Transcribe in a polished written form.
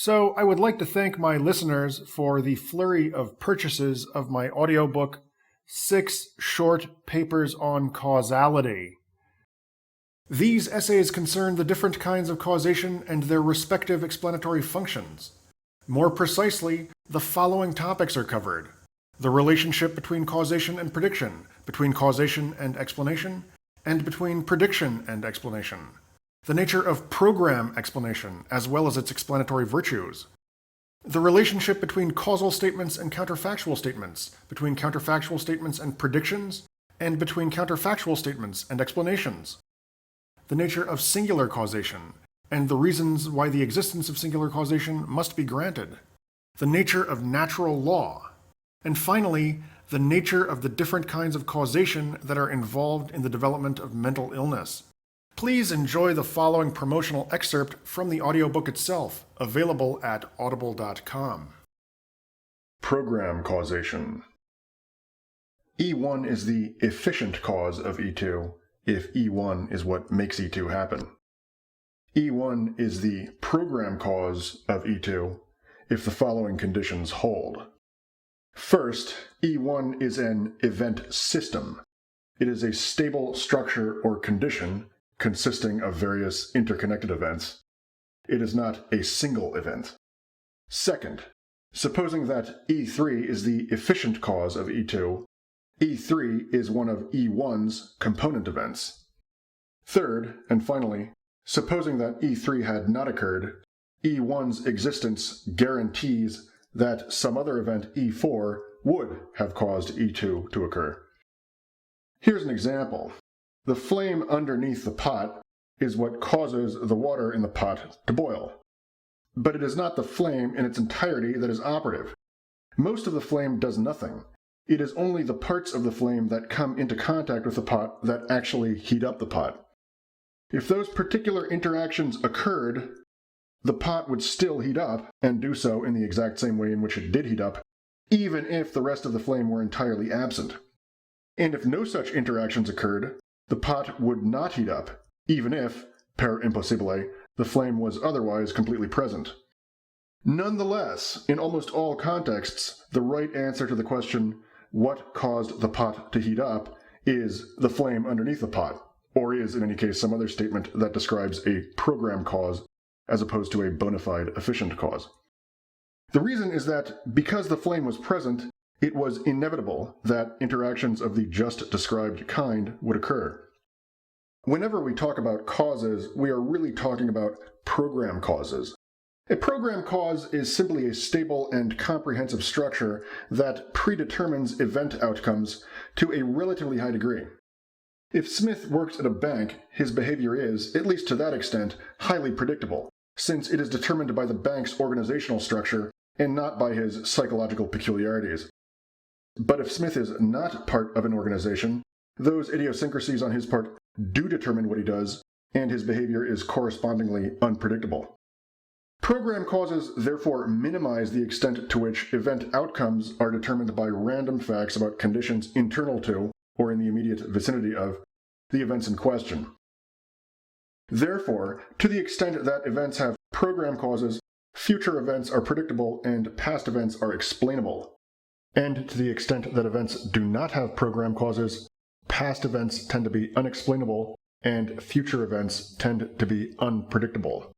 So I would like to thank my listeners for the flurry of purchases of my audiobook, 6 Short Papers on Causality. These essays concern the different kinds of causation and their respective explanatory functions. More precisely, the following topics are covered: the relationship between causation and prediction, between causation and explanation, and between prediction and explanation; the nature of program explanation, as well as its explanatory virtues; the relationship between causal statements and counterfactual statements, between counterfactual statements and predictions, and between counterfactual statements and explanations; the nature of singular causation, and the reasons why the existence of singular causation must be granted; the nature of natural law; and finally, the nature of the different kinds of causation that are involved in the development of mental illness. Please enjoy the following promotional excerpt from the audiobook itself, available at audible.com. Program causation. E1 is the efficient cause of E2, if E1 is what makes E2 happen. E1 is the program cause of E2, if the following conditions hold. First, E1 is an event system. It is a stable structure or condition consisting of various interconnected events. It is not a single event. Second, supposing that E3 is the efficient cause of E2, E3 is one of E1's component events. Third, and finally, supposing that E3 had not occurred, E1's existence guarantees that some other event, E4, would have caused E2 to occur. Here's an example. The flame underneath the pot is what causes the water in the pot to boil. But it is not the flame in its entirety that is operative. Most of the flame does nothing. It is only the parts of the flame that come into contact with the pot that actually heat up the pot. If those particular interactions occurred, the pot would still heat up, and do so in the exact same way in which it did heat up, even if the rest of the flame were entirely absent. And if no such interactions occurred, the pot would not heat up, even if, per impossibile, the flame was otherwise completely present. Nonetheless, in almost all contexts, the right answer to the question, what caused the pot to heat up, is the flame underneath the pot, or is, in any case, some other statement that describes a program cause as opposed to a bona fide efficient cause. The reason is that because the flame was present, it was inevitable that interactions of the just described kind would occur. Whenever we talk about causes, we are really talking about program causes. A program cause is simply a stable and comprehensive structure that predetermines event outcomes to a relatively high degree. If Smith works at a bank, his behavior is, at least to that extent, highly predictable, since it is determined by the bank's organizational structure and not by his psychological peculiarities. But if Smith is not part of an organization, those idiosyncrasies on his part do determine what he does, and his behavior is correspondingly unpredictable. Program causes therefore minimize the extent to which event outcomes are determined by random facts about conditions internal to, or in the immediate vicinity of, the events in question. Therefore, to the extent that events have program causes, future events are predictable and past events are explainable. And to the extent that events do not have program causes, past events tend to be unexplainable and future events tend to be unpredictable.